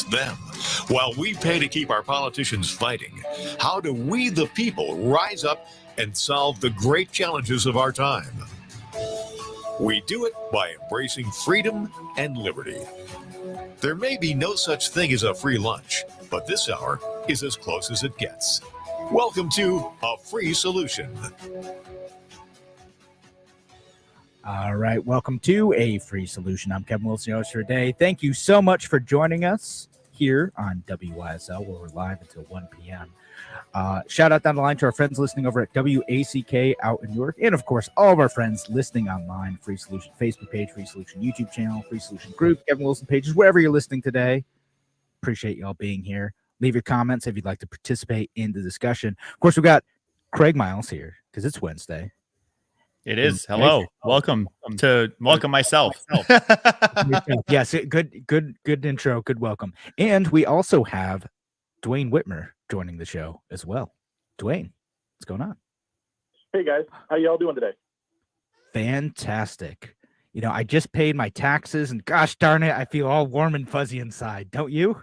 them. While we pay to keep our politicians fighting, how do we, the people, rise up and solve the great challenges of our time? We do it by embracing freedom and liberty. There may be no such thing as a free lunch, but this hour is as close as it gets. Welcome to A Free Solution. All right, welcome to A Free Solution. I'm Kevin Wilson, your host for today. Thank you so much for joining us here on WYSL, where we're live until 1 p.m. Shout out down the line to our friends listening over at WACK out in New York, and of course, all of our friends listening online, Free Solution Facebook page, Free Solution YouTube channel, Free Solution group, Kevin Wilson pages, wherever you're listening today. Appreciate y'all being here. Leave your comments if you'd like to participate in the discussion. Of course, we got Craig Miles here because it's Wednesday. It is. Hello. Welcome myself. Yes, good intro. Good welcome. And we also have Dwayne Whitmer joining the show as well. Dwayne, what's going on? Hey guys, how y'all doing today? Fantastic. You know, I just paid my taxes and gosh darn it, I feel all warm and fuzzy inside. Don't you?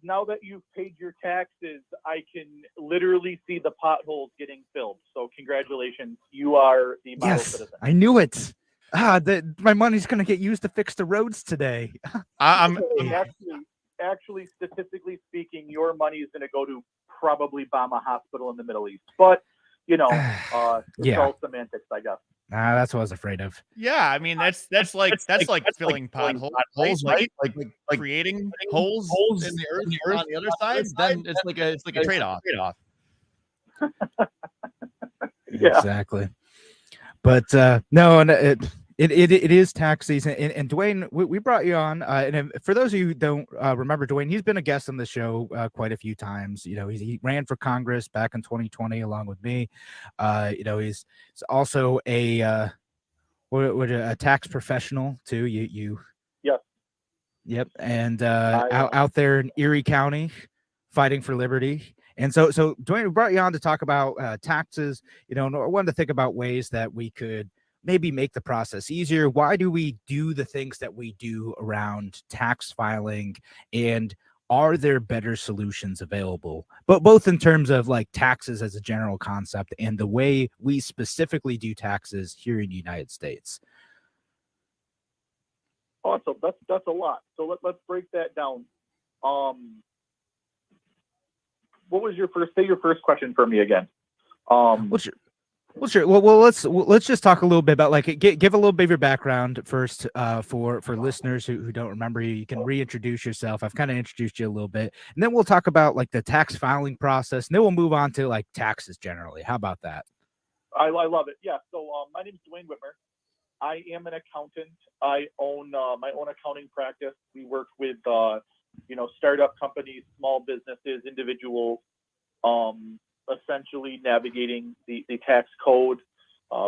Now that you've paid your taxes, I can literally see the potholes getting filled. So congratulations, you are the model citizen. I knew it. My money's going to get used to fix the roads today. Actually, statistically speaking, your money is going to go to probably bomb a hospital in the Middle East. But, you know, it's all semantics, I guess. That's what I was afraid of. Yeah, I mean that's like filling potholes, right? Like creating holes in the earth on the other side. Then it's like a trade-off. Yeah. Exactly. But no, and it is tax season. And Dwayne, we brought you on. And for those of you who don't remember Dwayne, he's been a guest on the show quite a few times. You know, he ran for Congress back in 2020 along with me. You know, he's also a tax professional too. Yep. And out there in Erie County, fighting for liberty. And so Dwayne, we brought you on to talk about taxes. You know, I wanted to think about ways that we could maybe make the process easier. Why do we do the things that we do around tax filing, and are there better solutions available? But both in terms of like taxes as a general concept and the way we specifically do taxes here in the United States. Awesome. That's a lot. So let's break that down. What was your first question for me again? Sure. Well, let's just talk a little bit about give a little bit of your background first for listeners who don't remember you. You can reintroduce yourself. I've kind of introduced you a little bit, and then we'll talk about like the tax filing process, and then we'll move on to like taxes generally. How about that? I love it. Yeah. So my name is Dwayne Whitmer. I am an accountant. I own my own accounting practice. We work with startup companies, small businesses, individuals. Essentially navigating the tax code.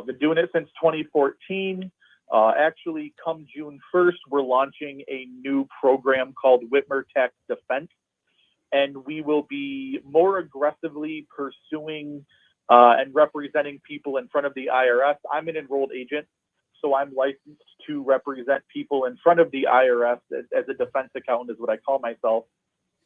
Been doing it since 2014. Actually, come June 1st, we're launching a new program called Whitmer Tax Defense, and we will be more aggressively pursuing and representing people in front of the IRS. I'm an enrolled agent, so I'm licensed to represent people in front of the IRS as a defense accountant is what I call myself.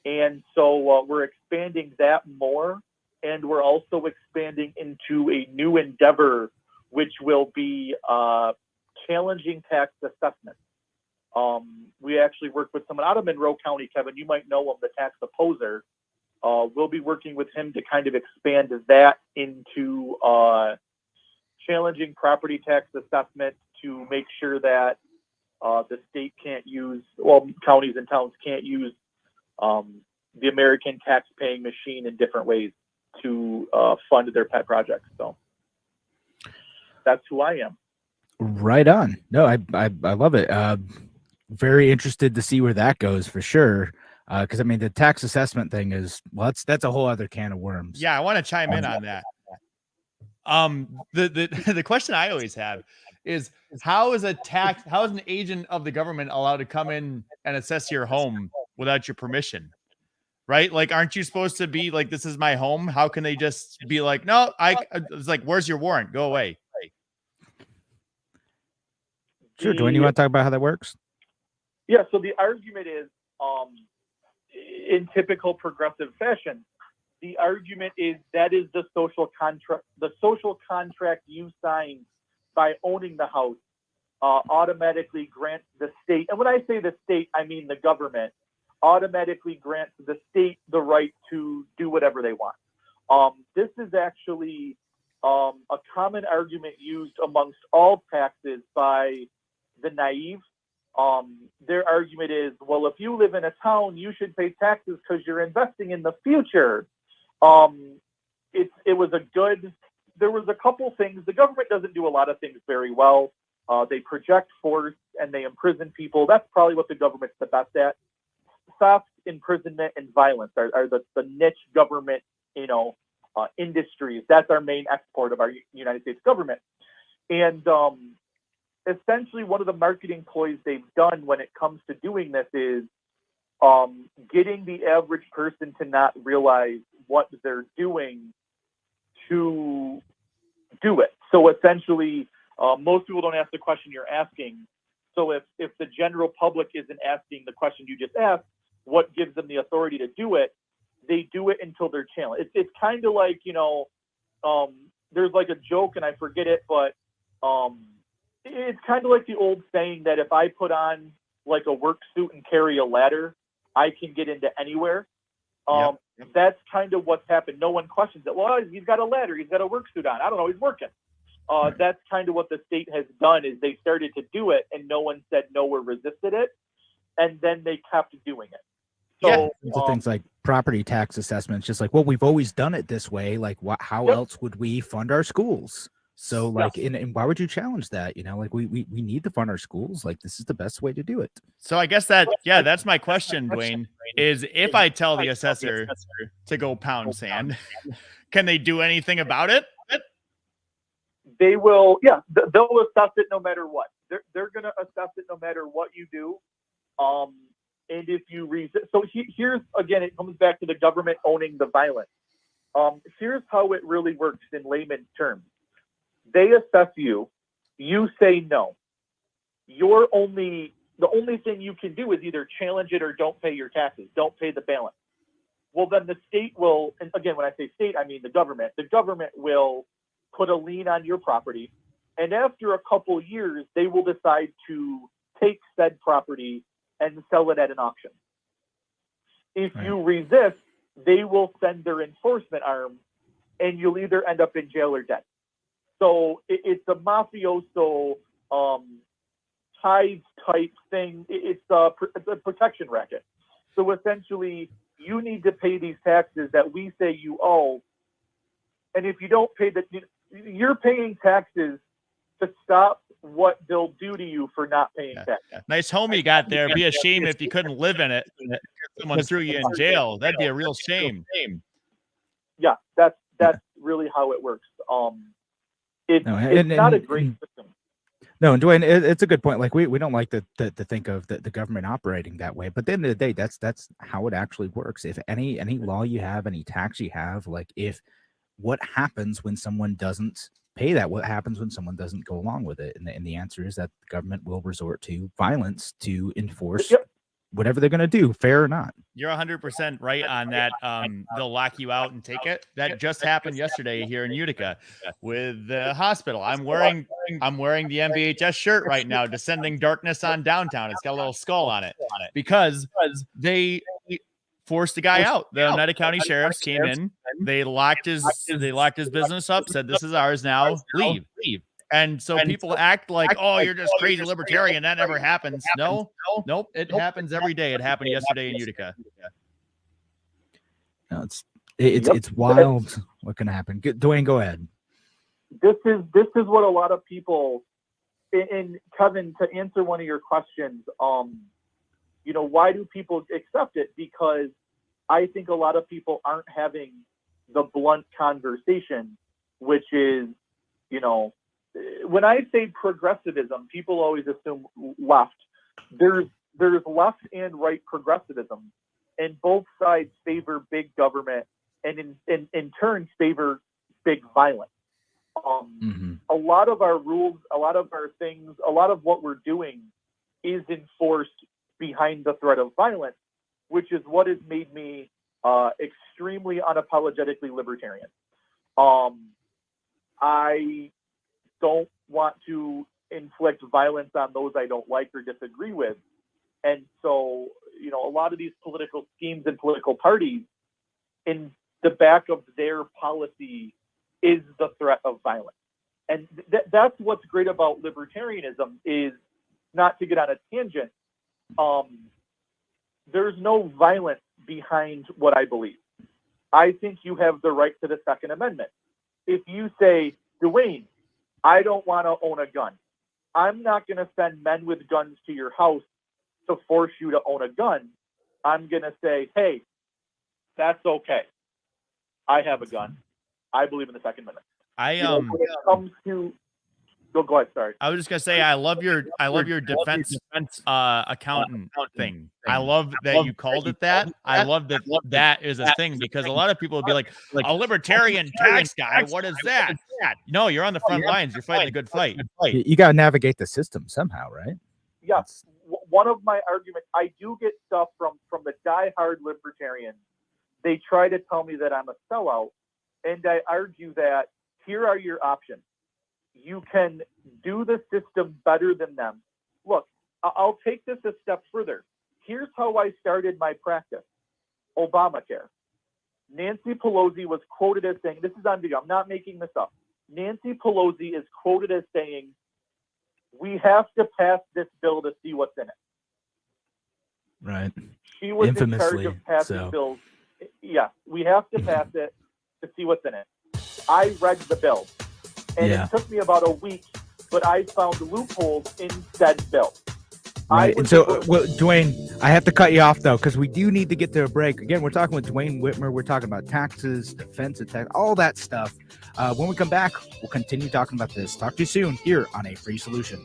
And so we're expanding that more. And we're also expanding into a new endeavor, which will be challenging tax assessment. We actually work with someone out of Monroe County, Kevin. You might know him, the tax opposer. We'll be working with him to kind of expand that into challenging property tax assessment to make sure that the state can't use, counties and towns can't use the American tax-paying machine in different ways to fund their pet projects. So that's who I am. Right on. No, I love it. Very interested to see where that goes for sure. Because I mean, the tax assessment thing is that's a whole other can of worms. Yeah, I want to chime in on that. The question I always have is how is an agent of the government allowed to come in and assess your home without your permission? Right? Like, aren't you supposed to be like, this is my home? How can they just be like, no, it's like, where's your warrant? Go away. Sure. Dwayne, you want to talk about how that works? Yeah. So the argument is in typical progressive fashion. The argument is that is the social contract you signed by owning the house automatically grants the state, and when I say the state, I mean the government, automatically grants the state the right to do whatever they want. This is actually a common argument used amongst all taxes by the naive. Their argument is, well, if you live in a town, you should pay taxes because you're investing in the future. There was a couple things. The government doesn't do a lot of things very well. They project force and they imprison people. That's probably what the government's the best at. Theft, imprisonment, and violence are the niche government, industries. That's our main export of our United States government. And essentially, one of the marketing ploys they've done when it comes to doing this is getting the average person to not realize what they're doing to do it. So essentially, most people don't ask the question you're asking. So if the general public isn't asking the question you just asked, what gives them the authority to do it? They do it until they're challenged. It's kind of like, there's like a joke and I forget it, but it's kind of like the old saying that if I put on like a work suit and carry a ladder, I can get into anywhere. Yep. That's kind of what's happened. No one questions it. Well, he's got a ladder. He's got a work suit on. I don't know. He's working. That's kind of what the state has done is they started to do it and no one said no or resisted it. And then they kept doing it. So things like property tax assessments, just like, well, we've always done it this way. Like, how else would we fund our schools? So like, and why would you challenge that? Like we need to fund our schools. Like this is the best way to do it. So I guess that's my question, Dwayne, is if I tell the assessor to go pound sand, can they do anything about it? They will, they'll assess it no matter what. They're going to assess it no matter what you do. And if you resist, so here's, again, it comes back to the government owning the violence. Here's how it really works in layman's terms. They assess you, you say no. The only thing you can do is either challenge it or don't pay your taxes, don't pay the balance. Well, then the state will, and again, when I say state, I mean the government will put a lien on your property. And after a couple years, they will decide to take said property and sell it at an auction. If you resist, they will send their enforcement arm and you'll either end up in jail or dead. So it's a mafioso tithe type thing. It's a protection racket. So essentially, you need to pay these taxes that we say you owe. And if you don't pay you're paying taxes to stop what they'll do to you for not paying tax. Nice home you got there. It'd be a shame if you couldn't live in it. Someone threw you in jail. That'd be a real shame. Yeah, that's really how it works. It's not a great system. No, and Dwayne, it's a good point. Like we don't like to think of the government operating that way, but at the end of the day, that's how it actually works. If any law you have, any tax you have, like what happens when someone doesn't pay that? What happens when someone doesn't go along with it? And the answer is that the government will resort to violence to enforce whatever they're going to do, fair or not. You're 100% right on that. They'll lock you out and take it. That just happened yesterday here in Utica with the hospital. I'm wearing the MVHS shirt right now, Descending Darkness on Downtown. It's got a little skull on it because they forced the guy out. The Oneida County sheriffs came in. They locked his business up, said, "This is ours now. Leave." And so people act like, "Oh, you're just crazy libertarian. That never happens." Nope. It happens every day. It happened yesterday in Utica. No, it's wild. What can happen? Dwayne, go ahead. This is what a lot of people, and Kevin, to answer one of your questions, why do people accept it? Because I think a lot of people aren't having the blunt conversation, which is, when I say progressivism, people always assume left. There's left and right progressivism, and both sides favor big government and in turn favor big violence. A lot of our rules, a lot of our things, a lot of what we're doing is enforced behind the threat of violence. which is what has made me extremely unapologetically libertarian. I don't want to inflict violence on those I don't like or disagree with. And so, a lot of these political schemes and political parties, in the back of their policy is the threat of violence. And that's what's great about libertarianism, is, not to get on a tangent, there's no violence behind what I believe. I think you have the right to the Second Amendment. If you say, Dwayne, I don't want to own a gun, I'm not going to send men with guns to your house to force you to own a gun. I'm going to say, hey, that's okay. I have a gun. I believe in the Second Amendment. When it comes to, go ahead. Sorry. I was just gonna say, I love your defense accountant thing. I love that you called it that. I love that that is a thing, because a lot of people would be like, a libertarian tax guy, what is that? No, you're on the front lines. You're fighting a good fight. You got to navigate the system somehow, right? Yeah. One of my arguments, I do get stuff from the diehard libertarians. They try to tell me that I'm a sellout, and I argue that here are your options. You can do the system better than them. Look, I'll take this a step further. Here's how I started my practice. Obamacare. Nancy Pelosi was quoted as saying, this is on video, I'm not making this up. Nancy Pelosi is quoted as saying, we have to pass this bill to see what's in it. Right. She was Infamously, in charge of passing bills. Yeah, we have to pass it to see what's in it. I read the bill, and it took me about a week, but I found loopholes in said bill. Right. And so, Dwayne, I have to cut you off, though, because we do need to get to a break. Again, we're talking with Dwayne Whitmer. We're talking about taxes, defense, attack, all that stuff. When we come back, we'll continue talking about this. Talk to you soon here on A Free Solution.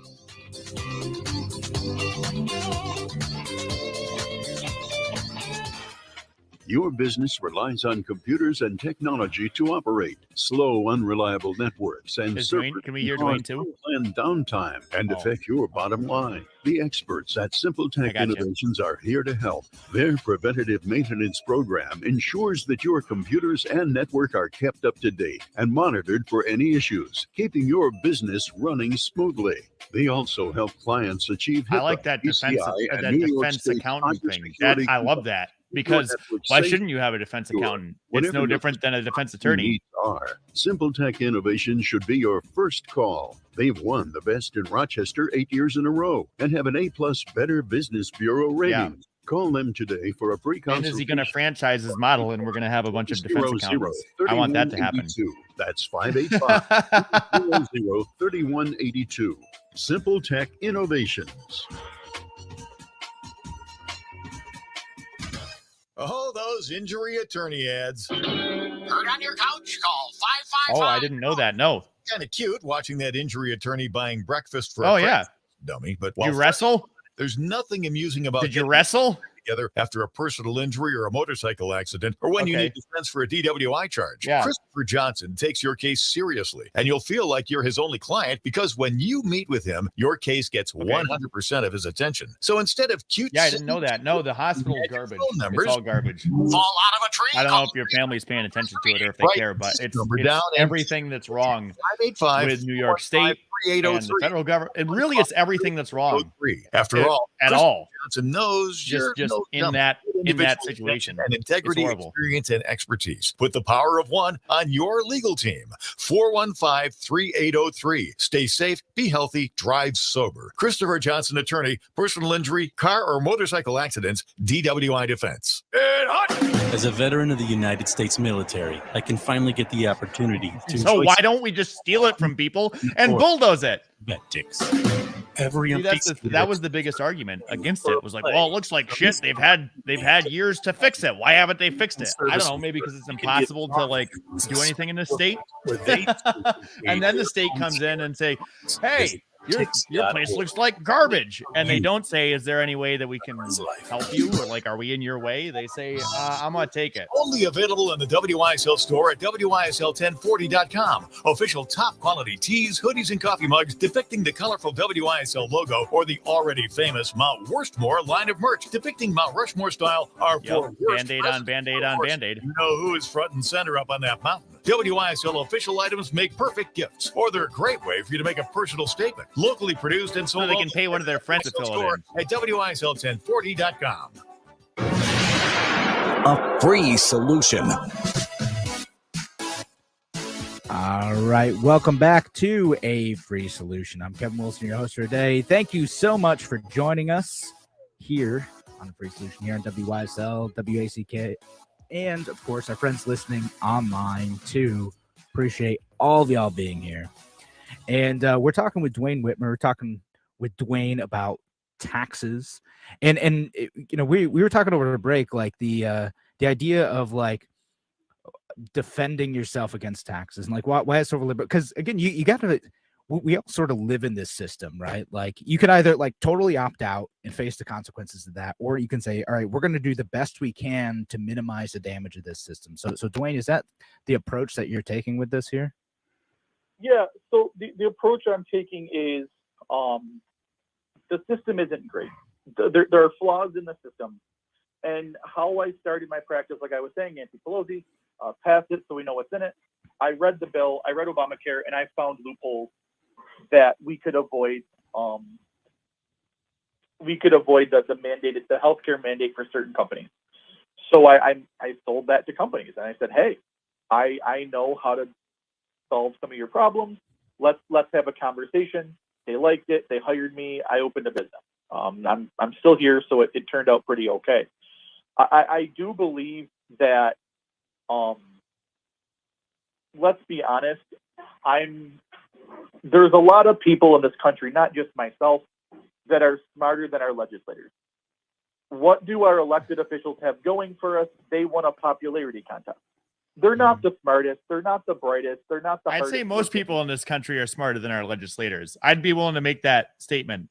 Your business relies on computers and technology to operate. Slow, unreliable networks and Can we hear Dwayne too? And downtime and affect your bottom line. The experts at Simple Tech Innovations are here to help. Their preventative maintenance program ensures that your computers and network are kept up to date and monitored for any issues, keeping your business running smoothly. They also help clients achieve HIPAA, I like that defense accountant thing. I love that. Because why shouldn't you have a defense accountant? It's no different than a defense attorney. Simple Tech Innovation should be your first call. They've won the best in Rochester 8 years in a row and have an A+ Better Business Bureau rating. Yeah. Call them today for a free consultation. And is he going to franchise his model, and we're going to have a bunch of defense accountants? I want that to happen. That's 585-00-3182. Simple Tech Innovations. Oh, those injury attorney ads. Hurt on your couch? Call 555. Oh, I didn't know that. No. Kind of cute watching that injury attorney buying breakfast for dummy. But you wrestle? There's nothing amusing about Did you wrestle? Together after a personal injury or a motorcycle accident, or when you need defense for a DWI charge. Yeah. Christopher Johnson takes your case seriously, and you'll feel like you're his only client, because when you meet with him, your case gets 100% of his attention. So instead of cute, I didn't know that. No, the hospital is garbage. It's all garbage. Fall out of a tree. I don't know if your family's paying attention to it or if they care, but it's everything that's wrong with New York State and the federal government. And really, it's everything that's wrong. After all, Johnson knows just in that situation, and integrity, experience, and expertise. Put the power of one on your legal team. 415-3803. Stay safe, be healthy, drive sober. Christopher Johnson, attorney, personal injury, car or motorcycle accidents, DWI defense. As a veteran of the United States military, I can finally get the opportunity to. So why don't we just steal it from people and bulldoze it? Betics. That was the biggest argument against it. Was like, well, it looks like shit. They've had years to fix it. Why haven't they fixed it? I don't know. Maybe because it's impossible to do anything in this state. And then the state comes in and say, hey, your place looks like garbage. And they don't say, is there any way that we can help you? Or like, are we in your way? They say, I'm going to take it. Only available in the WYSL store at WYSL1040.com. Official top quality tees, hoodies, and coffee mugs depicting the colorful WYSL logo or the already famous Mount Worstmore line of merch depicting Mount Rushmore style are for Band-Aid on Band-Aid on Band-Aid. You know who is front and center up on that mountain. WYSL official items make perfect gifts, or they're a great way for you to make a personal statement. Locally produced and sold. So they can pay one of their friends to fill it in. At WYSL1040.com. A free solution. All right, welcome back to A Free Solution. I'm Kevin Wilson, your host for today. Thank you so much for joining us here on A Free Solution here on WYSL, WACK, and of course our friends listening online too. Appreciate all of y'all being here. And we're talking with Dwayne Whitmer. We're talking with Dwayne about taxes, and you know, we were talking over the break, like the idea of like defending yourself against taxes, and like why it's so liberal. Because again, you got to, we all sort of live in this system, right? Like you could either like totally opt out and face the consequences of that, or you can say, all right, we're going to do the best we can to minimize the damage of this system. So Dwayne, is that the approach that you're taking with this here? Yeah, so the approach I'm taking is the system isn't great. There are flaws in the system. And how I started my practice, like I was saying, Nancy Pelosi passed it, so we know what's in it. I read the bill, I read Obamacare, and I found loopholes that we could avoid. We could avoid the healthcare mandate for certain companies. So I sold that to companies, and I said, hey, I know how to solve some of your problems. Let's have a conversation. They liked it. They hired me. I opened a business. I'm still here, so it turned out pretty okay. I do believe that. Let's be honest. There's a lot of people in this country, not just myself, that are smarter than our legislators. What do our elected officials have going for us? They won a popularity contest. They're not the smartest. They're not the brightest. They're not the I'd say most people in this country are smarter than our legislators. I'd be willing to make that statement.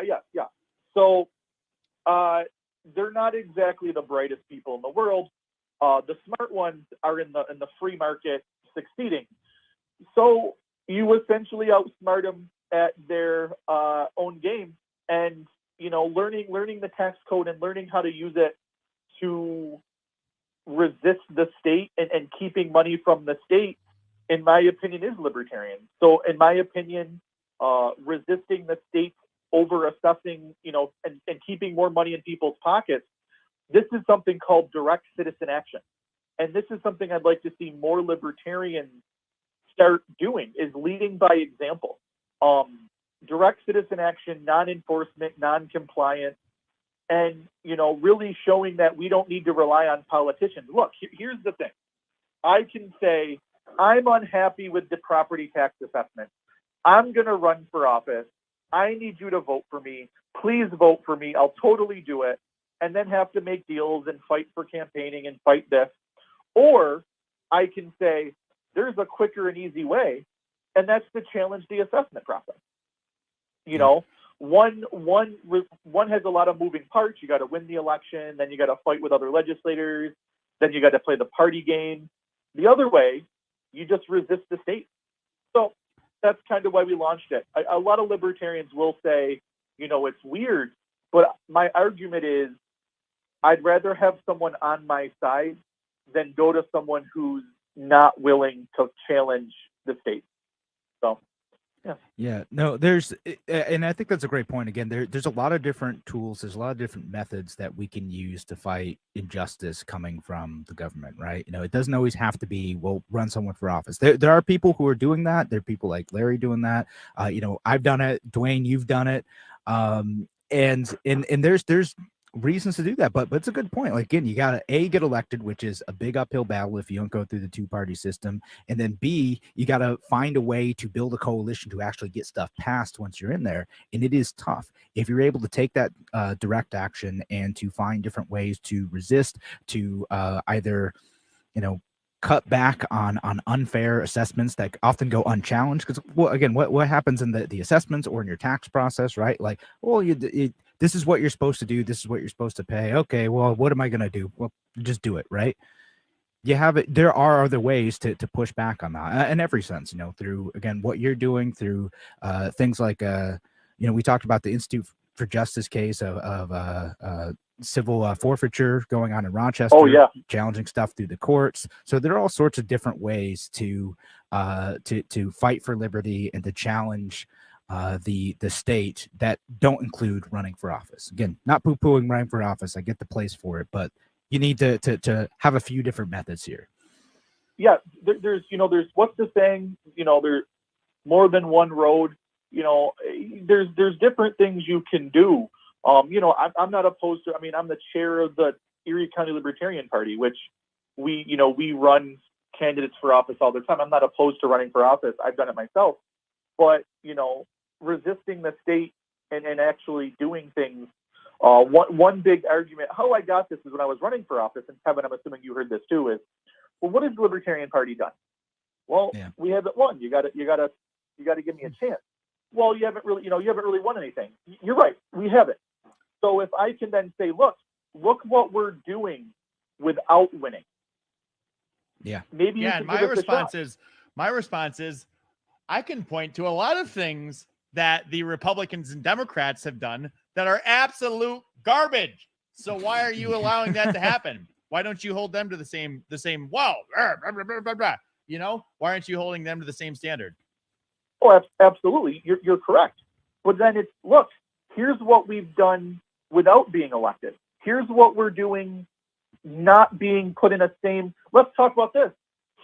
Yeah. So they're not exactly the brightest people in the world. The smart ones are in the free market succeeding. So you essentially outsmart them at their own game, and learning the tax code and learning how to use it to resist the state and keeping money from the state, in my opinion, is libertarian. So in my opinion, resisting the state over assessing, and keeping more money in people's pockets, this is something called direct citizen action. And this is something I'd like to see more libertarians start doing, is leading by example. Direct citizen action, non-enforcement, non-compliance, and, really showing that we don't need to rely on politicians. Look, here's the thing. I can say, I'm unhappy with the property tax assessment. I'm going to run for office. I need you to vote for me. Please vote for me. I'll totally do it. And then have to make deals and fight for campaigning and fight this. Or I can say, there's a quicker and easy way, and that's to challenge the assessment process. One has a lot of moving parts. You got to win the election, then you got to fight with other legislators, then you got to play the party game. The other way, you just resist the state. So that's kind of why we launched it. A lot of libertarians will say, it's weird, but my argument is, I'd rather have someone on my side than go to someone who's not willing to challenge the state. So. Yeah, no, there's, and I think that's a great point. Again, there's a lot of different tools. There's a lot of different methods that we can use to fight injustice coming from the government, right? It doesn't always have to be, well, run someone for office. There are people who are doing that. There are people like Larry doing that. I've done it. Dwayne, you've done it. And there's reasons to do that, but it's a good point. Like, again, you gotta get elected, which is a big uphill battle if you don't go through the two-party system, and then B, you gotta find a way to build a coalition to actually get stuff passed once you're in there, and it is tough. If you're able to take that direct action and to find different ways to resist, to either cut back on unfair assessments that often go unchallenged. Because, well, again, what happens in the assessments or in your tax process, right? Like, well, this is what you're supposed to do. This is what you're supposed to pay. Okay, well, what am I going to do? Well, just do it, right? You have it. There are other ways to push back on that in every sense, through, again, what you're doing, through things like, we talked about the Institute for Justice case of civil forfeiture going on in Rochester. Oh, yeah. Challenging stuff through the courts. So there are all sorts of different ways to fight for liberty and to challenge the state that don't include running for office. Again, not poo-pooing running for office. I get the place for it, but you need to have a few different methods here. Yeah, there's what's the saying? There's more than one road. There's different things you can do. I'm not opposed to. I mean, I'm the chair of the Erie County Libertarian Party, which we run candidates for office all the time. I'm not opposed to running for office. I've done it myself, but resisting the state and actually doing things. One big argument, how I got this is when I was running for office, and Kevin, I'm assuming you heard this too, is, well, what has the Libertarian Party done? Well, we haven't won. You gotta give me a chance. Well, you haven't really won anything. You're right. We haven't. So if I can then say, look what we're doing without winning. Yeah. Maybe you can my give us a shot. response is I can point to a lot of things that the Republicans and Democrats have done that are absolute garbage. So why are you allowing that to happen? Why don't you hold them to the same, wow, why aren't you holding them to the same standard? Oh, absolutely. You're correct. But then it's, look, here's what we've done without being elected. Here's what we're doing not being put in a same. Let's talk about this.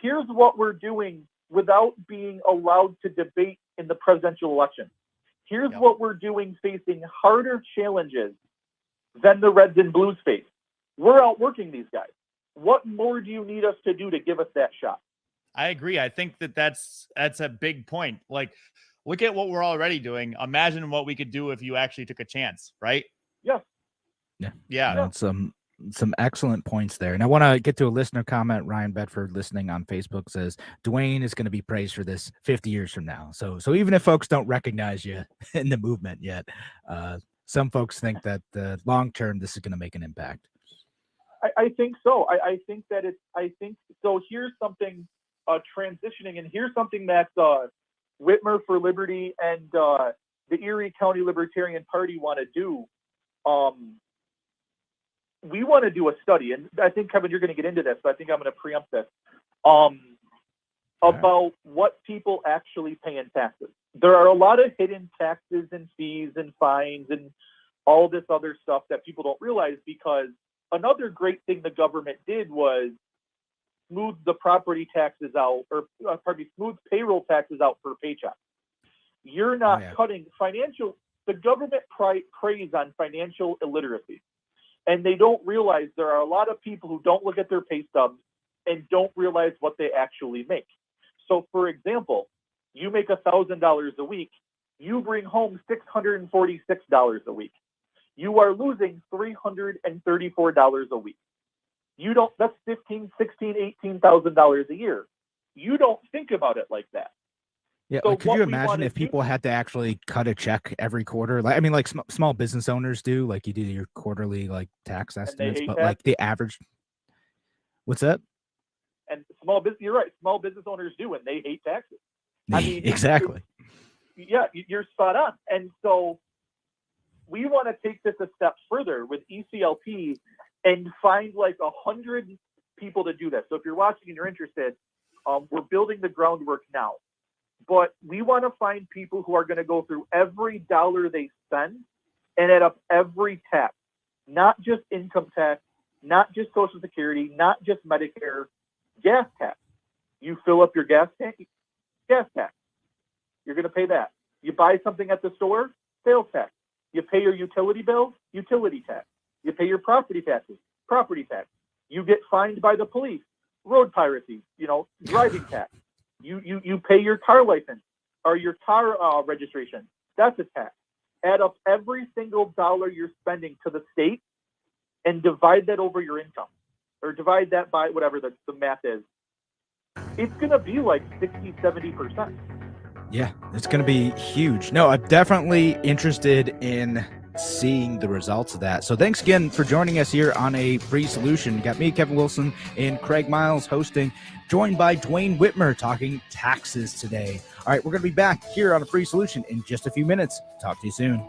Here's what we're doing without being allowed to debate in the presidential election. Here's what we're doing facing harder challenges than the Reds and Blues face. We're outworking these guys. What more do you need us to do to give us that shot? I agree. I think that's a big point. Like, look at what we're already doing. Imagine what we could do if you actually took a chance, right? Yeah. Some excellent points there. And I want to get to a listener comment. Ryan Bedford, listening on Facebook, says Dwayne is going to be praised for this 50 years from now. So even if folks don't recognize you in the movement yet, some folks think that long term this is going to make an impact. I think so. I think so. Here's something transitioning, and here's something that Whitmer for Liberty and the Erie County Libertarian Party want to do. We want to do a study, and I think, Kevin, you're going to get into this, but I think I'm going to preempt this, about what people actually pay in taxes. There are a lot of hidden taxes and fees and fines and all this other stuff that people don't realize, because another great thing the government did was smooth the property taxes out, or smooth payroll taxes out per paycheck. You're not cutting financial. The government preys on financial illiteracy. And they don't realize there are a lot of people who don't look at their pay stubs and don't realize what they actually make. So, for example, you make $1,000 a week, you bring home $646 a week. You are losing $334 a week. That's $15,000, $16,000, $18,000 a year. You don't think about it like that. Yeah, so could you imagine if people had to actually cut a check every quarter? Like small business owners do, like you do your quarterly tax estimates, but like the average. What's that? And you're right. Small business owners do, and they hate taxes. I mean, exactly. You're spot on. And so we want to take this a step further with ECLP and find 100 people to do this. So if you're watching and you're interested, we're building the groundwork now. But we want to find people who are going to go through every dollar they spend and add up every tax, not just income tax, not just Social Security, not just Medicare, gas tax. You fill up your gas tank, gas tax. You're going to pay that. You buy something at the store, sales tax. You pay your utility bills, utility tax. You pay your property taxes, property tax. You get fined by the police, road piracy, driving tax. You pay your car license or your car registration. That's a tax. Add up every single dollar you're spending to the state and divide that over your income, or divide that by whatever the math is. it's going to be like 60-70%. Yeah, it's going to be huge. No, I'm definitely interested in seeing the results of that. So thanks again for joining us here on A Free Solution. You got me, Kevin Wilson, and Craig Miles hosting, joined by Dwayne Whitmer talking taxes today. All right, we're going to be back here on A Free Solution in just a few minutes. Talk to you soon.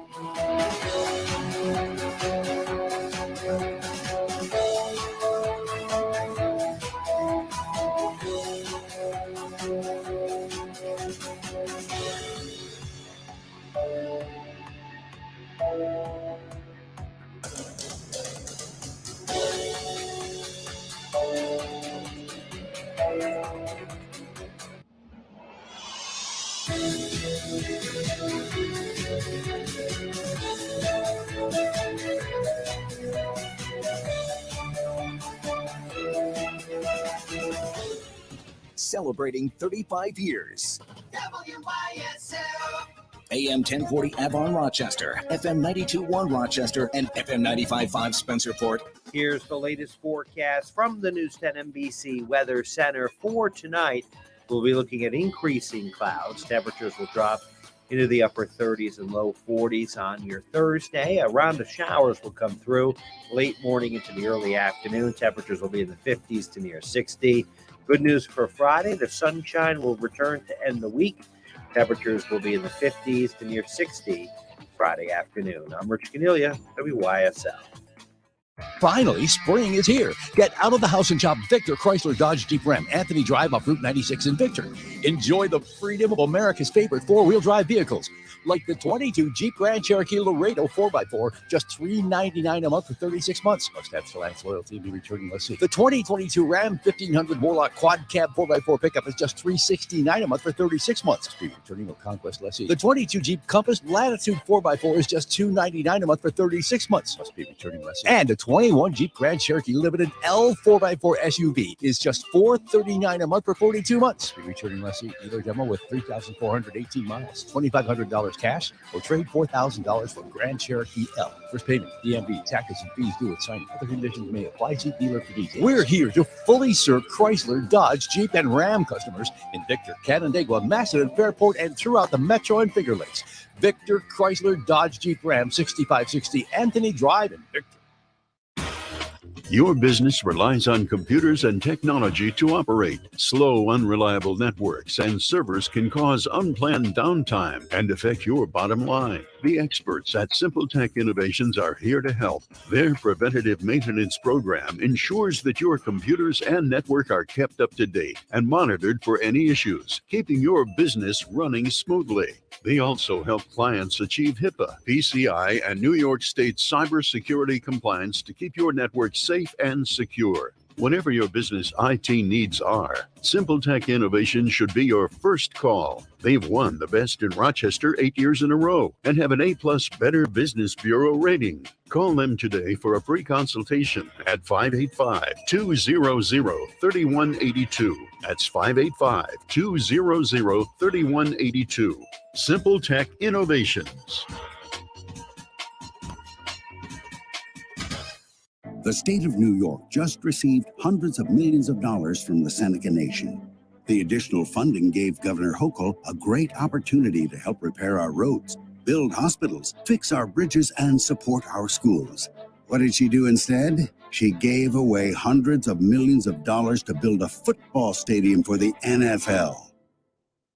Celebrating 35 years. AM 1040 Avon Rochester, FM 92.1 Rochester, and FM 95.5 Spencerport. Here's the latest forecast from the News 10 NBC Weather Center for tonight. We'll be looking at increasing clouds. Temperatures will drop into the upper 30s and low 40s on your Thursday. A round of showers will come through late morning into the early afternoon. Temperatures will be in the 50s to near 60. Good news for Friday, the sunshine will return to end the week. Temperatures will be in the 50s to near 60 Friday afternoon. I'm Rich Cornelia, WYSL. Finally, spring is here. Get out of the house and shop Victor Chrysler Dodge Jeep Ram Anthony Drive off Route 96 in Victor. Enjoy the freedom of America's favorite four-wheel drive vehicles, like the 22 Jeep Grand Cherokee Laredo 4x4, just $399 a month for 36 months. Must have Select loyalty and be returning lessee. The 2022 Ram 1500 Warlock Quad Cab 4x4 pickup is just $369 a month for 36 months. Must be returning a Conquest lessee. The 22 Jeep Compass Latitude 4x4 is just $299 a month for 36 months. Must be returning lessee. And the 21 Jeep Grand Cherokee Limited L 4x4 SUV is just $439 a month for 42 months. Be returning lessee. Dealer demo with 3,418 miles, $2,500 cash, or trade $4,000 for Grand Cherokee L. First payment, DMV, taxes and fees due at signing. Other conditions may apply. See dealer for details. We're here to fully serve Chrysler, Dodge, Jeep, and Ram customers in Victor, Canandaigua, Macedon, Fairport, and throughout the Metro and Finger Lakes. Victor Chrysler Dodge Jeep Ram 6560 Anthony Drive in Victor. Your business relies on computers and technology to operate. Slow, unreliable networks and servers can cause unplanned downtime and affect your bottom line. The experts at Simple Tech Innovations are here to help. Their preventative maintenance program ensures that your computers and network are kept up to date and monitored for any issues, keeping your business running smoothly. They also help clients achieve HIPAA, PCI, and New York State cybersecurity compliance to keep your network safe and secure. Whatever your business IT needs are, Simple Tech Innovations should be your first call. They've won the Best in Rochester 8 years in a row and have an A+ Better Business Bureau rating. Call them today for a free consultation at 585-200-3182. That's 585-200-3182. Simple Tech Innovations. The state of New York just received hundreds of millions of dollars from the Seneca Nation. The additional funding gave Governor Hochul a great opportunity to help repair our roads, build hospitals, fix our bridges, and support our schools. What did she do instead? She gave away hundreds of millions of dollars to build a football stadium for the NFL.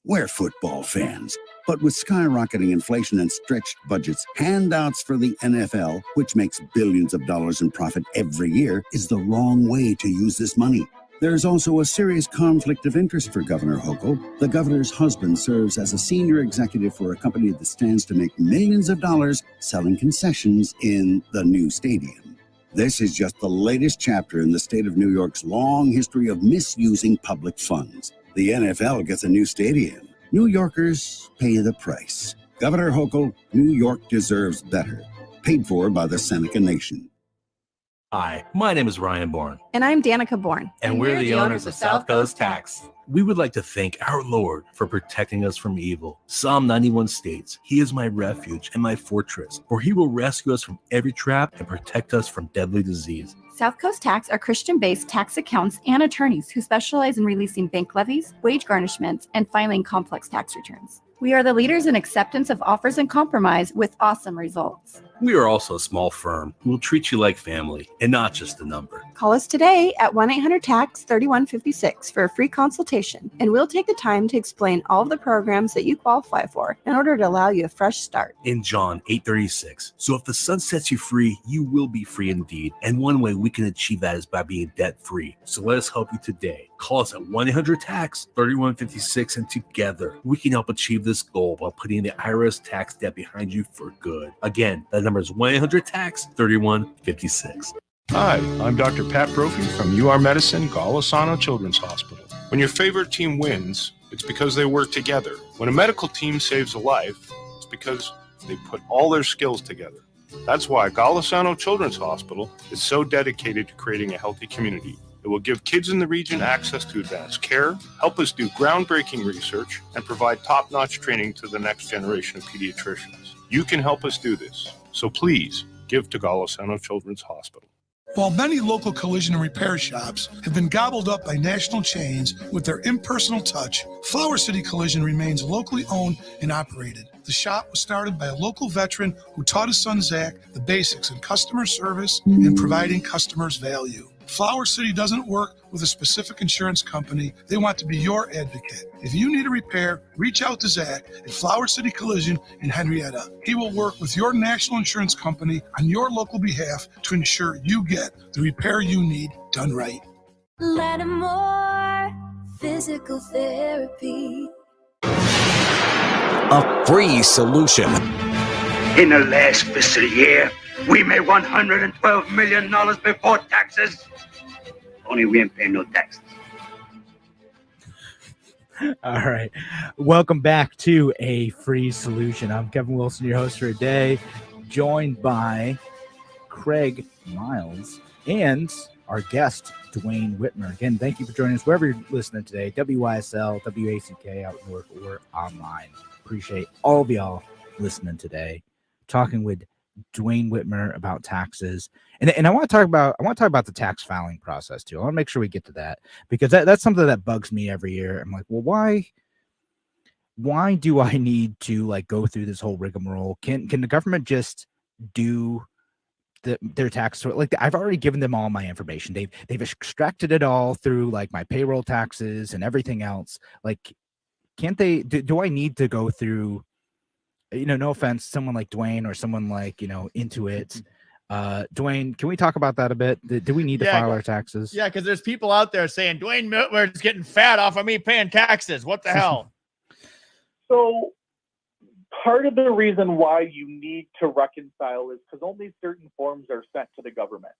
We're football fans, but with skyrocketing inflation and stretched budgets, handouts for the NFL, which makes billions of dollars in profit every year, is the wrong way to use this money. There's also a serious conflict of interest for Governor Hochul. The governor's husband serves as a senior executive for a company that stands to make millions of dollars selling concessions in the new stadium. This is just the latest chapter in the state of New York's long history of misusing public funds. The NFL gets a new stadium. New Yorkers pay the price. Governor Hochul, New York deserves better. Paid for by the Seneca Nation. Hi, my name is Ryan Bourne. And I'm Danica Bourne. And we're the owners of South Coast Tax. We would like to thank our Lord for protecting us from evil. Psalm 91 states, "He is my refuge and my fortress, for he will rescue us from every trap and protect us from deadly disease." South Coast Tax are Christian-based tax accountants and attorneys who specialize in releasing bank levies, wage garnishments, and filing complex tax returns. We are the leaders in acceptance of offers and compromise with awesome results. We are also a small firm who will treat you like family and not just a number. Call us today at 1-800-TAX-3156 for a free consultation, and we'll take the time to explain all of the programs that you qualify for in order to allow you a fresh start. In John 8:36. So if the Son sets you free, you will be free indeed. And one way we can achieve that is by being debt-free. So let us help you today. Call us at 1-800-TAX-3156, and together we can help achieve this goal while putting the IRS tax debt behind you for good. Again, that number is 1-800-TAX-3156. Hi, I'm Dr. Pat Brophy from UR Medicine, Golisano Children's Hospital. When your favorite team wins, it's because they work together. When a medical team saves a life, it's because they put all their skills together. That's why Golisano Children's Hospital is so dedicated to creating a healthy community. It will give kids in the region access to advanced care, help us do groundbreaking research, and provide top-notch training to the next generation of pediatricians. You can help us do this, so please give to Golisano Children's Hospital. While many local collision and repair shops have been gobbled up by national chains with their impersonal touch, Flower City Collision remains locally owned and operated. The shop was started by a local veteran who taught his son Zach the basics in customer service and providing customers value. Flower City doesn't work with a specific insurance company. They want to be your advocate. If you need a repair, reach out to Zach at Flower City Collision in Henrietta. He will work with your national insurance company on your local behalf to ensure you get the repair you need done right. Lattimore Physical Therapy. A free solution. In the last fiscal year, we made $112 million before taxes. Only we ain't paying no taxes. All right. Welcome back to A Free Solution. I'm Kevin Wilson, your host for today, joined by Craig Miles and our guest, Dwayne Whitmer. Again, thank you for joining us wherever you're listening today, WYSL, WACK, out north, or online. Appreciate all of y'all listening today, talking with Dwayne Whitmer about taxes. And I want to talk about the tax filing process too. I want to make sure we get to that, because that's something that bugs me every year. I'm like, well, why do I need to like go through this whole rigmarole? Can the government just do their tax? Like, I've already given them all my information. They've extracted it all through like my payroll taxes and everything else. Like, can't they? Do I need to go through? No offense, someone like Dwayne or someone like, Intuit. Dwayne, can we talk about that a bit? Do we need to file our taxes? Yeah, because there's people out there saying Dwayne Whitmer is getting fat off of me paying taxes. What the hell? So part of the reason why you need to reconcile is because only certain forms are sent to the government.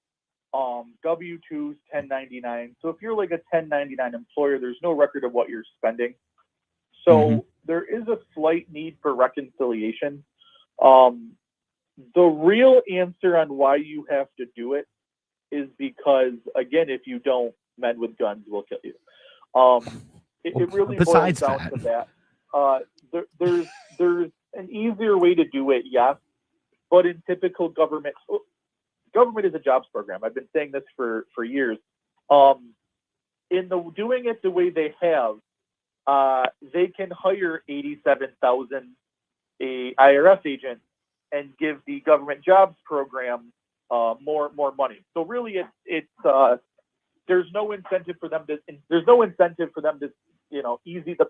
W-2s, 1099. So if you're like a 1099 employer, there's no record of what you're spending. So there is a slight need for reconciliation. The real answer on why you have to do it is because, again, if you don't, men with guns will kill you. It really boils down to that. There's an easier way to do it, yes, but in typical government is a jobs program. I've been saying this for years. In doing it the way they have, they can hire 87,000 IRS agents and give the government jobs program more money. So really, it's there's no incentive for them to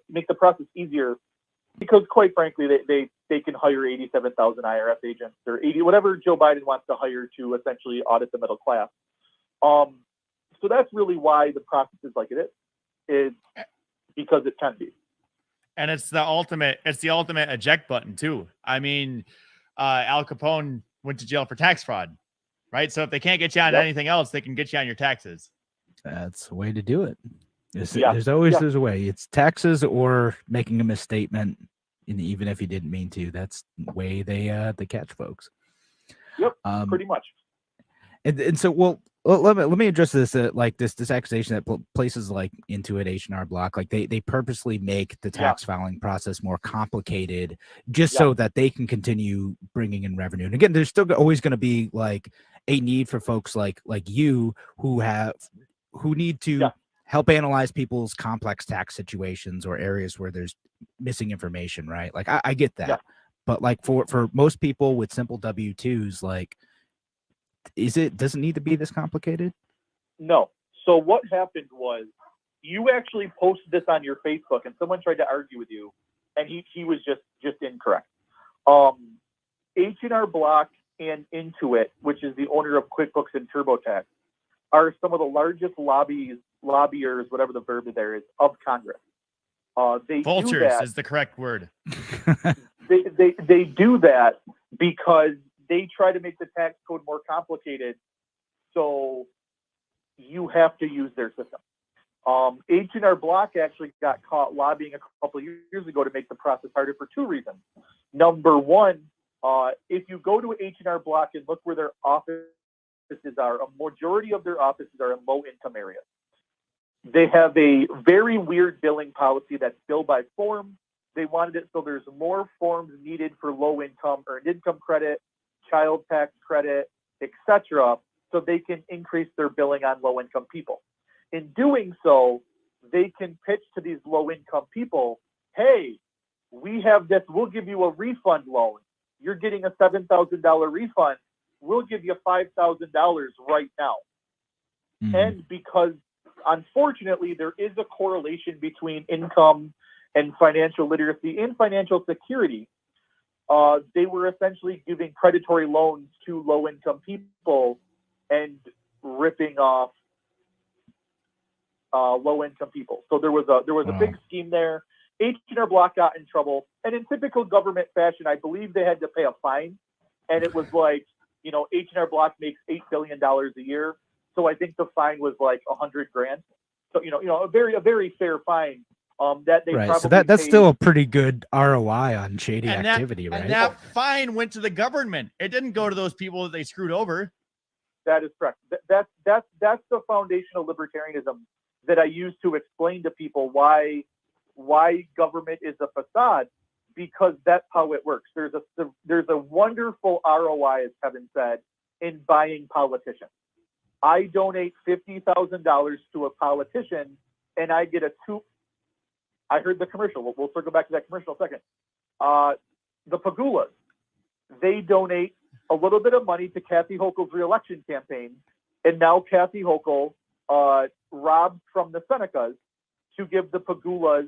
make the process easier, because quite frankly, they can hire 87,000 IRS agents or 80 whatever Joe Biden wants to hire to essentially audit the middle class. So that's really why the process is like it is because it can be. And it's the ultimate eject button too. I mean, Al Capone went to jail for tax fraud, right? So if they can't get you on anything else, they can get you on your taxes. That's the way to do it. There's always a way. It's taxes or making a misstatement, and even if you didn't mean to. That's the way they catch folks. Yep, pretty much. And so, well, let me address this. Like this accusation that places like Intuit, H&R Block, like they purposely make the tax filing process more complicated, just so that they can continue bringing in revenue. And again, there's still always going to be like a need for folks like you who need to help analyze people's complex tax situations or areas where there's missing information, right? Like I get that. But like for most people with simple W-2s, like does it need to be this complicated? No. So what happened was you actually posted this on your Facebook and someone tried to argue with you and he was just incorrect. H&R Block and Intuit, which is the owner of QuickBooks and TurboTax, are some of the largest lobbyers, whatever the verb there is, of Congress. Vultures is the correct word. They do that because they try to make the tax code more complicated, so you have to use their system. H&R Block actually got caught lobbying a couple of years ago to make the process harder for two reasons. Number one, if you go to H&R Block and look where their offices are, a majority of their offices are in low-income areas. They have a very weird billing policy that's billed by form. They wanted it so there's more forms needed for low-income earned income credit, child tax credit, etc., so they can increase their billing on low-income people. In doing so, they can pitch to these low-income people, hey, we have this, we'll give you a refund loan. You're getting a $7,000 refund. We'll give you $5,000 right now. And because, unfortunately, there is a correlation between income and financial literacy and financial security, they were essentially giving predatory loans to low-income people and ripping off low-income people. So there was a big scheme there. H&R Block got in trouble, and in typical government fashion, I believe they had to pay a fine, and it was like, H&R Block makes $8 billion a year, so I think the fine was like $100,000. So a very fair fine. That they right. So probably that's paid. still a pretty good ROI on shady activity, right? And that fine went to the government. It didn't go to those people that they screwed over. That is correct. That's the foundational libertarianism that I use to explain to people why government is a facade, because that's how it works. There's a wonderful ROI, as Kevin said, in buying politicians. I donate $50,000 to a politician, and I get I heard the commercial. We'll circle back to that commercial in a second. The Pagulas, they donate a little bit of money to Kathy Hochul's reelection campaign, and now Kathy Hochul robbed from the Senecas to give the Pagulas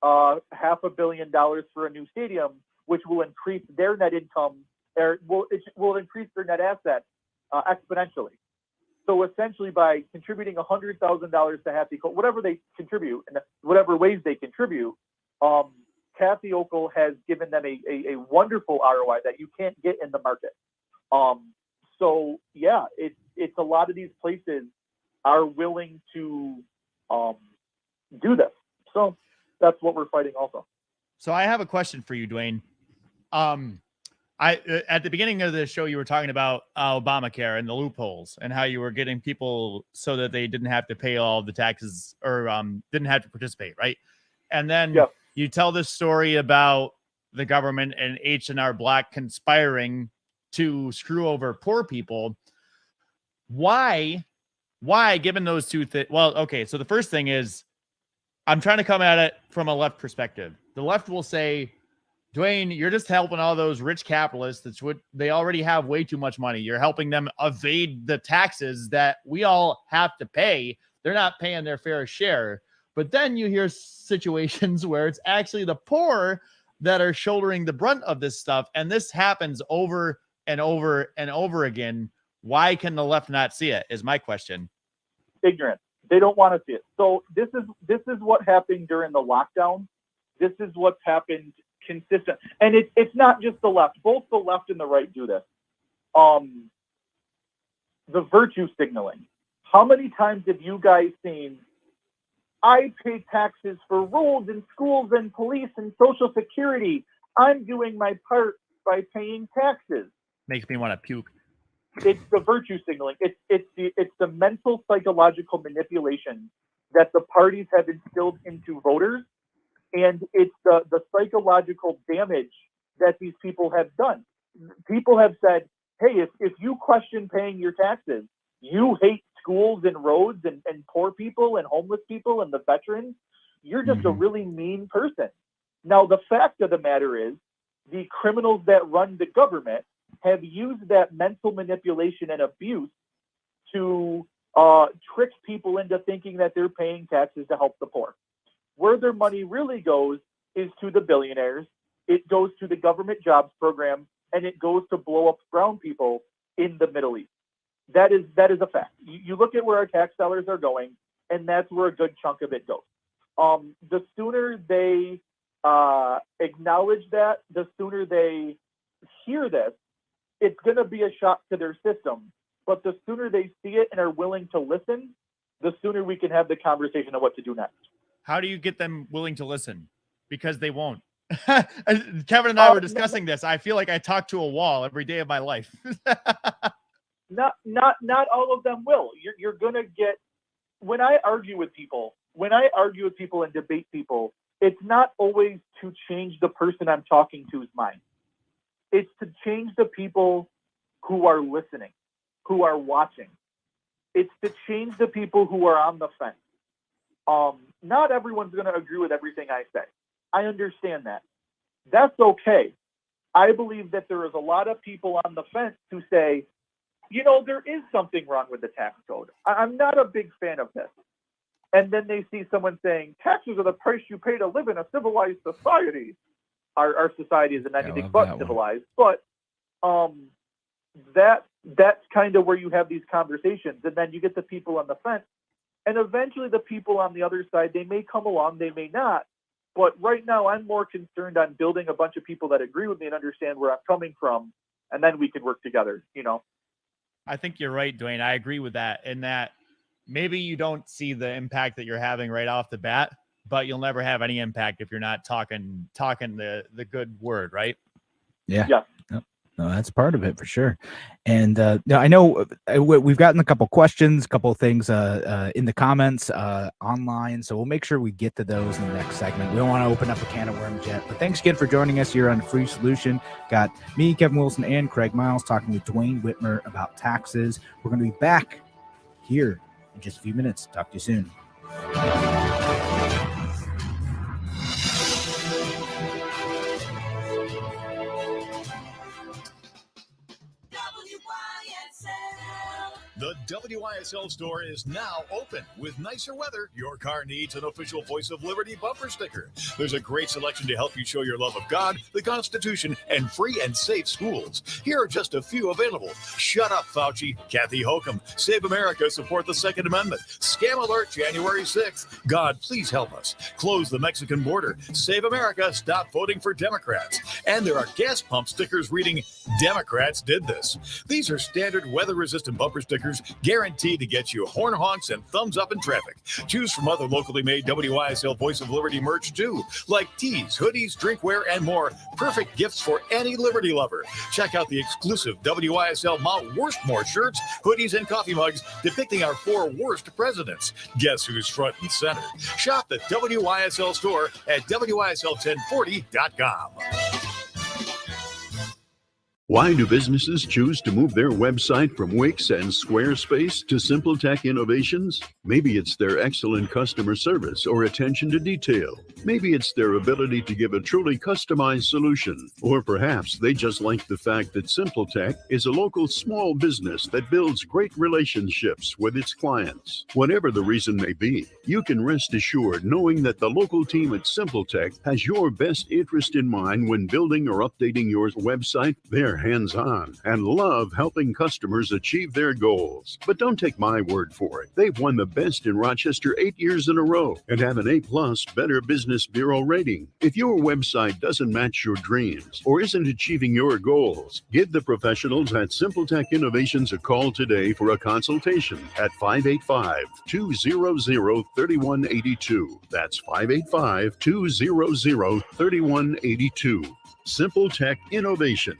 $500 million for a new stadium, which will increase their net income, or will increase their net assets exponentially. So essentially, by contributing $100,000 to Kathy Hochul, whatever they contribute, and whatever ways they contribute, Kathy Hochul has given them a wonderful ROI that you can't get in the market. So yeah, it's a lot of these places are willing to do this. So that's what we're fighting also. So I have a question for you, Dwayne. At the beginning of the show, you were talking about Obamacare and the loopholes and how you were getting people so that they didn't have to pay all the taxes or didn't have to participate, right? And then you tell this story about the government and H&R Block conspiring to screw over poor people. Why, given those two things? Well, okay, so the first thing is I'm trying to come at it from a left perspective. The left will say, Dwayne, you're just helping all those rich capitalists. That's what they already have way too much money. You're helping them evade the taxes that we all have to pay. They're not paying their fair share. But then you hear situations where it's actually the poor that are shouldering the brunt of this stuff. And this happens over and over and over again. Why can the left not see it is my question. Ignorant. They don't want to see it. So this is what happened during the lockdown. This is what's happened consistent. And it's not just the left. Both the left and the right do this. The virtue signaling. How many times have you guys seen, I pay taxes for roads and schools and police and Social Security. I'm doing my part by paying taxes. Makes me want to puke. It's the virtue signaling. It's the mental psychological manipulation that the parties have instilled into voters, and it's the psychological damage that these people have done. People have said, hey, if you question paying your taxes, you hate schools and roads and poor people and homeless people and the veterans, you're just a really mean person. Now, the fact of the matter is, the criminals that run the government have used that mental manipulation and abuse to trick people into thinking that they're paying taxes to help the poor. Where their money really goes is to the billionaires. It goes to the government jobs program, and it goes to blow up brown people in the Middle East. That is a fact. You look at where our tax dollars are going, and that's where a good chunk of it goes. The sooner they acknowledge that, the sooner they hear this, it's going to be a shock to their system. But the sooner they see it and are willing to listen, the sooner we can have the conversation of what to do next. How do you get them willing to listen? Because they won't. Kevin and I were discussing this. I feel like I talk to a wall every day of my life. Not all of them will. You're going to get, when I argue with people and debate people, it's not always to change the person I'm talking to's mind. It's to change the people who are listening, who are watching. It's to change the people who are on the fence. Not everyone's going to agree with everything I say. I understand that. That's okay. I believe that there is a lot of people on the fence who say, there is something wrong with the tax code. I'm not a big fan of this. And then they see someone saying, taxes are the price you pay to live in a civilized society. Our society isn't anything but civilized. But that's kind of where you have these conversations. And then you get the people on the fence. And eventually the people on the other side, they may come along, they may not. But right now I'm more concerned on building a bunch of people that agree with me and understand where I'm coming from. And then we can work together, I think you're right, Dwayne. I agree with that. And that maybe you don't see the impact that you're having right off the bat, but you'll never have any impact if you're not talking the good word, right? Yeah. No, that's part of it for sure. And I know we've gotten a couple questions, a couple of things in the comments online. So we'll make sure we get to those in the next segment. We don't want to open up a can of worms yet. But thanks again for joining us here on Free Solution. Got me, Kevin Wilson, and Craig Miles talking with Dwayne Whitmer about taxes. We're going to be back here in just a few minutes. Talk to you soon. The WYSL store is now open. With nicer weather, your car needs an official Voice of Liberty bumper sticker. There's a great selection to help you show your love of God, the Constitution, and free and safe schools. Here are just a few available. Shut Up, Fauci, Kathy Hochul, Save America, Support the Second Amendment, Scam Alert, January 6th, God, Please Help Us, Close the Mexican Border, Save America, Stop Voting for Democrats. And there are gas pump stickers reading, Democrats did this. These are standard weather-resistant bumper stickers guaranteed to get you horn honks and thumbs up in traffic. Choose from other locally made WYSL Voice of Liberty merch too, like tees, hoodies, drinkware, and more. Perfect gifts for any Liberty lover. Check out the exclusive WYSL Mount Worstmore shirts, hoodies, and coffee mugs depicting our 4 worst presidents. Guess who's front and center? Shop the WYSL store at WYSL1040.com. Why do businesses choose to move their website from Wix and Squarespace to SimpleTech Innovations? Maybe it's their excellent customer service or attention to detail. Maybe it's their ability to give a truly customized solution. Or perhaps they just like the fact that SimpleTech is a local small business that builds great relationships with its clients. Whatever the reason may be, you can rest assured knowing that the local team at SimpleTech has your best interest in mind when building or updating your website. They're hands-on and love helping customers achieve their goals. But don't take my word for it. They've won the best in Rochester 8 years in a row and have an A+ Better Business Bureau rating. If your website doesn't match your dreams or isn't achieving your goals, give the professionals at SimpleTech Innovations a call today for a consultation at 585-200-3182. That's 585-200-3182. SimpleTech Innovations.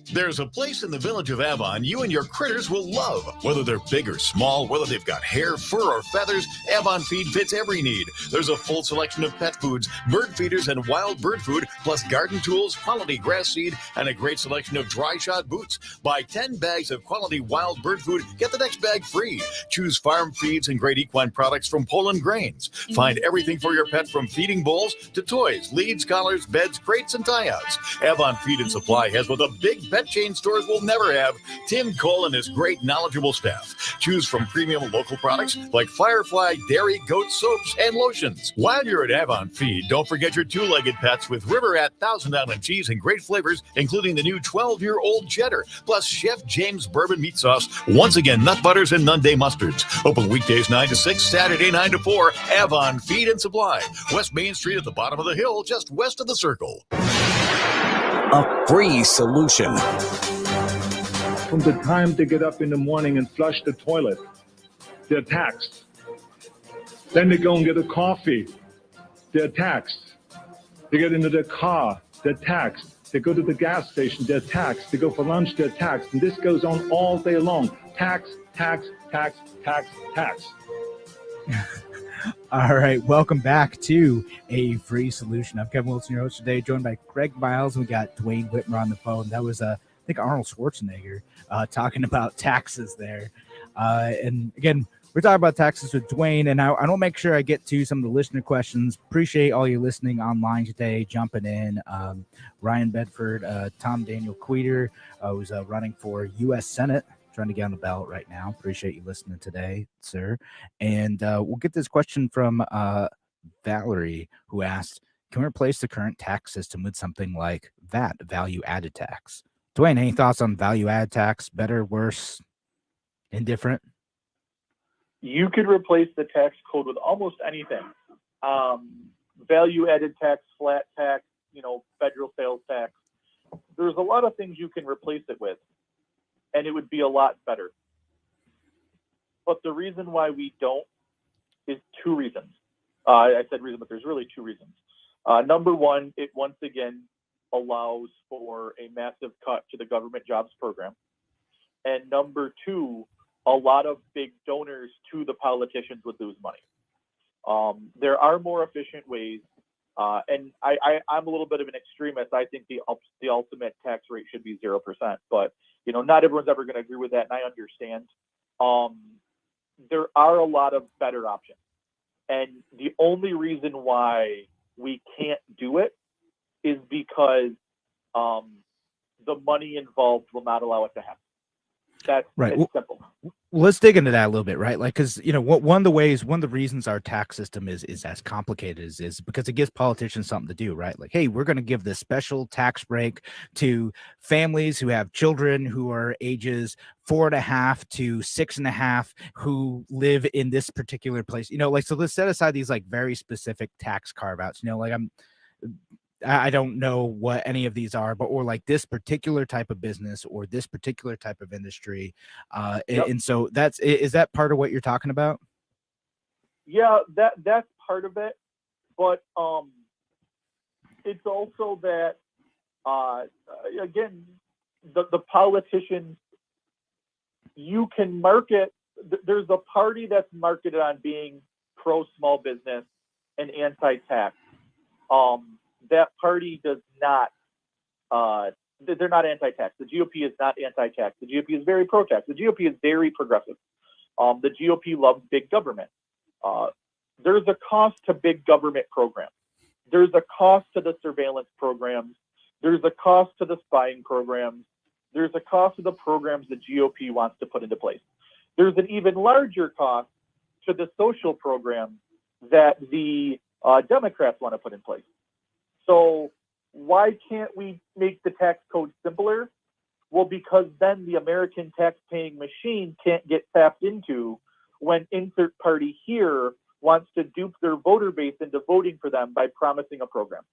There's a place in the village of Avon you and your critters will love. Whether they're big or small, whether they've got hair, fur, or feathers, Avon Feed fits every need. There's a full selection of pet foods, bird feeders, and wild bird food, plus garden tools, quality grass seed, and a great selection of dry shod boots. Buy 10 bags of quality wild bird food, get the next bag free. Choose farm feeds and great equine products from Poland Grains. Find everything for your pet from feeding bowls to toys, leads, collars, beds, crates, and tie-outs. Avon Feed and Supply has what the big pet chain stores will never have: Tim Cole and his great knowledgeable staff. Choose from premium local products like Firefly, dairy, goat soaps, and lotions. While you're at Avon Feed, don't forget your two-legged pets with River at Thousand Island cheese and great flavors, including the new 12-year-old cheddar, plus Chef James bourbon meat sauce. Once again, nut butters and Nunday mustards. Open weekdays 9 to 6, Saturday 9 to 4. Avon Feed and Supply, West Main Street at the bottom of the hill, just west of the Circle. A free solution. From the time they get up in the morning and flush the toilet, they're taxed. Then they go and get a coffee, they're taxed. They get into their car, they're taxed. They go to the gas station, they're taxed. They go for lunch, they're taxed. And this goes on all day long. Tax, tax, tax, tax, tax. All right, welcome back to A Free Solution. I'm Kevin Wilson, your host today, joined by Craig Miles. We got Dwayne Whitmer on the phone. That was, I think, Arnold Schwarzenegger talking about taxes there. And again, we're talking about taxes with Dwayne, and I don't make sure I get to some of the listener questions. Appreciate all you listening online today, jumping in. Ryan Bedford, Tom Daniel Queter, who's running for U.S. Senate, trying to get on the ballot right now. Appreciate you listening today, sir. And we'll get this question from Valerie, who asked, can we replace the current tax system with something like VAT, value-added tax? Dwayne, any thoughts on value-added tax? Better, worse, indifferent? You could replace the tax code with almost anything. Value-added tax, flat tax, federal sales tax. There's a lot of things you can replace it with, and it would be a lot better. But the reason why we don't is two reasons. I said reason, but there's really two reasons. Number one, it once again allows for a massive cut to the government jobs program. And number two, a lot of big donors to the politicians would lose money. There are more efficient ways, and I'm a little bit of an extremist. I think the ultimate tax rate should be 0%, but not everyone's ever going to agree with that, and I understand. There are a lot of better options, and the only reason why we can't do it is because the money involved will not allow it to happen. That's right. Simple. Let's dig into that a little bit, right? Like, because one of the reasons our tax system is as complicated is because it gives politicians something to do, right? Like, hey, we're going to give this special tax break to families who have children who are ages 4.5 to 6.5 who live in this particular place. So let's set aside these like very specific tax carve outs. I don't know what any of these are, or like this particular type of business or this particular type of industry. Yep. And so is that part of what you're talking about? Yeah, that's part of it. But it's also that, again, the politicians, you can market. There's a party that's marketed on being pro small business and anti-tax. That party does not, they're not anti-tax. The GOP is not anti-tax. The GOP is very pro-tax. The GOP is very progressive. The GOP loves big government. There's a cost to big government programs. There's a cost to the surveillance programs. There's a cost to the spying programs. There's a cost to the programs the GOP wants to put into place. There's an even larger cost to the social programs that the Democrats want to put in place. So why can't we make the tax code simpler? Well, because then the American tax-paying machine can't get tapped into when insert party here wants to dupe their voter base into voting for them by promising a program.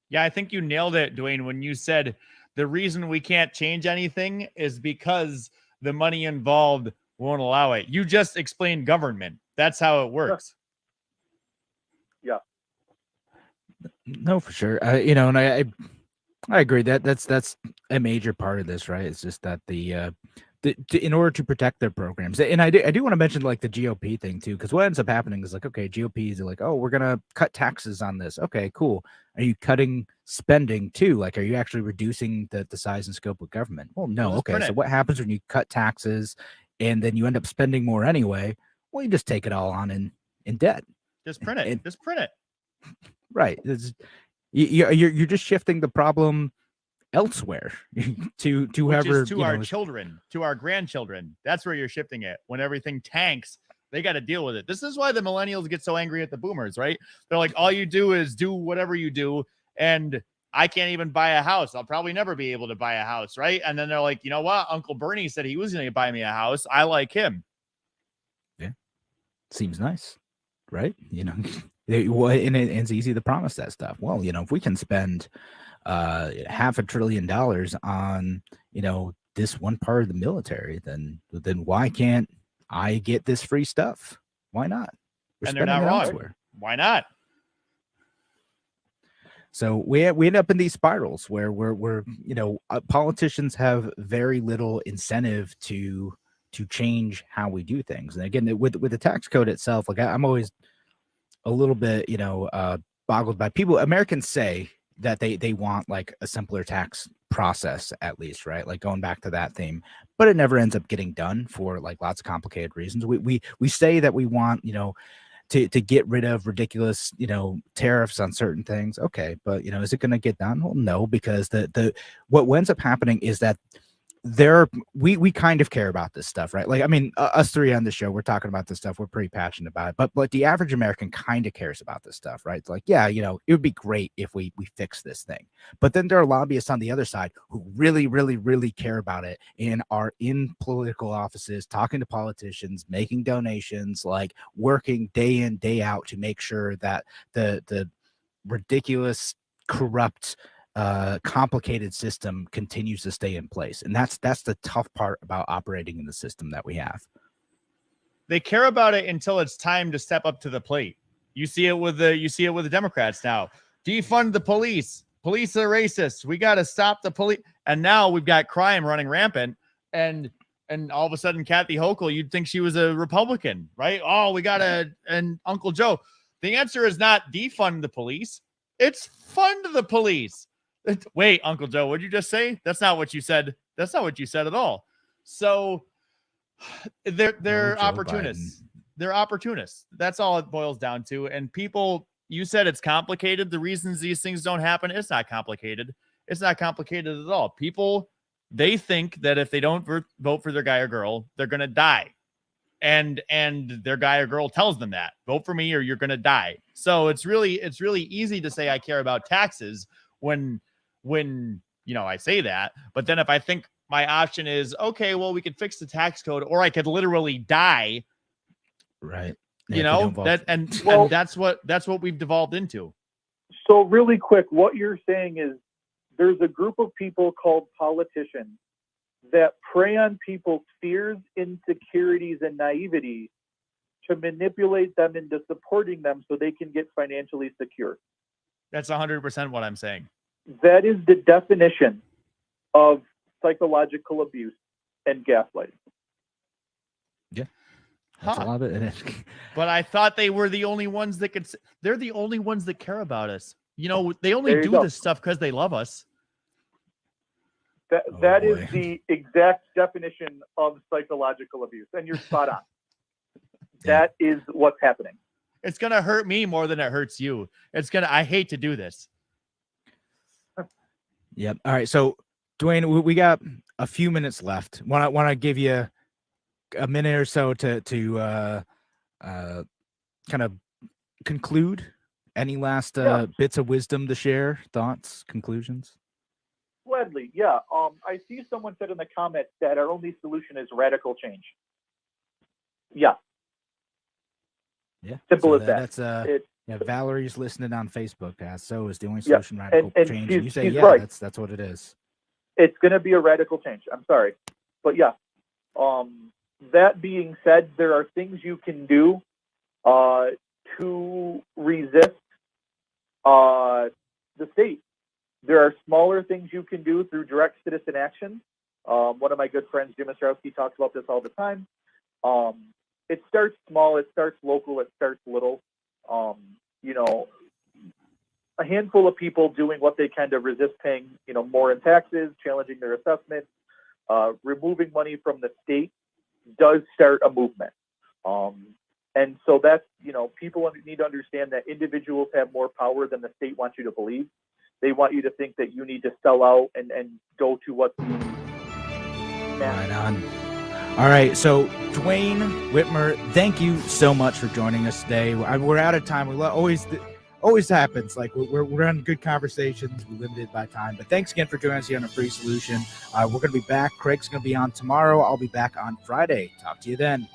Yeah, I think you nailed it, Dwayne, when you said the reason we can't change anything is because the money involved won't allow it. You just explained government. That's how it works. Yeah. No, for sure. And I I agree that's a major part of this, right? It's just that in order to protect their programs, and I do want to mention like the GOP thing too, because what ends up happening is like, okay, GOPs are like, oh, we're gonna cut taxes on this. Okay, cool. Are you cutting spending too? Like, are you actually reducing the size and scope of government? Well, no. Well, Okay, so what happens when you cut taxes and then you end up spending more anyway? Well, you just take it all on in debt. Just print it. Just print it. Right. You're just shifting the problem elsewhere to Which whoever is to our children, to our grandchildren. That's where you're shifting it. When everything tanks, they got to deal with it. This is why the millennials get so angry at the boomers, right? They're like, all you do is do whatever you do, and I can't even buy a house. I'll probably never be able to buy a house, right? And then they're like, you know what? Uncle Bernie said he was going to buy me a house. I like him. Yeah, seems nice, right? And it's easy to promise that stuff. Well, if we can spend $500 billion on this one part of the military, then why can't I get this free stuff? Why not? And they're not wrong. Why not? So we end up in these spirals where we're politicians have very little incentive to change how we do things. And again, with the tax code itself, like I'm always a little bit boggled by people. Americans say that they want like a simpler tax process, at least, right? Like going back to that theme, but it never ends up getting done for like lots of complicated reasons. We say that we want to get rid of ridiculous tariffs on certain things. Okay, but is it going to get done? Well, no, because what ends up happening is that we kind of care about this stuff, right? Like, I mean, us three on the show, we're talking about this stuff. We're pretty passionate about it, but the average American kind of cares about this stuff, right? It's like, yeah, it would be great if we fix this thing. But then there are lobbyists on the other side who really, really, really care about it and are in political offices, talking to politicians, making donations, like working day in, day out to make sure that the ridiculous, corrupt, complicated system continues to stay in place. And that's the tough part about operating in the system that we have. They care about it until it's time to step up to the plate. You see it with the Democrats now. Defund the police. Police are racist. We got to stop the police. And now we've got crime running rampant. And all of a sudden, Kathy Hochul, you'd think she was a Republican, right? Oh, we got and Uncle Joe. The answer is not defund the police. It's fund the police. Wait, Uncle Joe, what'd you just say? That's not what you said. That's not what you said at all. So they're opportunists. Biden. They're opportunists. That's all it boils down to. And people, you said it's complicated. The reasons these things don't happen, it's not complicated. It's not complicated at all. People, they think that if they don't vote for their guy or girl, they're going to die. And their guy or girl tells them that. Vote for me or you're going to die. So it's really easy to say I care about taxes when I say that. But then if I think my option is, okay, well, we could fix the tax code or I could literally die. Right. And that's what we've devolved into. So really quick, what you're saying is there's a group of people called politicians that prey on people's fears, insecurities, and naivety to manipulate them into supporting them so they can get financially secure. That's 100% what I'm saying. That is the definition of psychological abuse and gaslighting. Yeah. That's a lot of it. But I thought they were the only ones that they're the only ones that care about us. They only do this stuff because they love us. That is the exact definition of psychological abuse, and you're spot on. That is what's happening. It's going to hurt me more than it hurts you. I hate to do this. Yep. All right. So, Dwayne, we got a few minutes left. Want to give you a minute or so to kind of conclude. Any last bits of wisdom to share? Thoughts, conclusions? Gladly, yeah. I see someone said in the comments that our only solution is radical change. Yeah. Yeah. Simple as that. That's Valerie's listening on Facebook. So is the only solution radical change. And you say, right. That's what it is. It's going to be a radical change. I'm sorry, but yeah. That being said, there are things you can do to resist the state. There are smaller things you can do through direct citizen action. One of my good friends, Jim Ostrowski, talks about this all the time. It starts small, it starts local, it starts little. A handful of people doing what they can to resist paying, more in taxes, challenging their assessment, removing money from the state does start a movement. And so that's, people need to understand that individuals have more power than the state wants you to believe. They want you to think that you need to sell out and go to what. Right on. All right. So, Dwayne Whitmer, thank you so much for joining us today. We're out of time. Always happens. Like we're on good conversations. We're limited by time. But thanks again for joining us here on A Free Solution. We're going to be back. Craig's going to be on tomorrow. I'll be back on Friday. Talk to you then.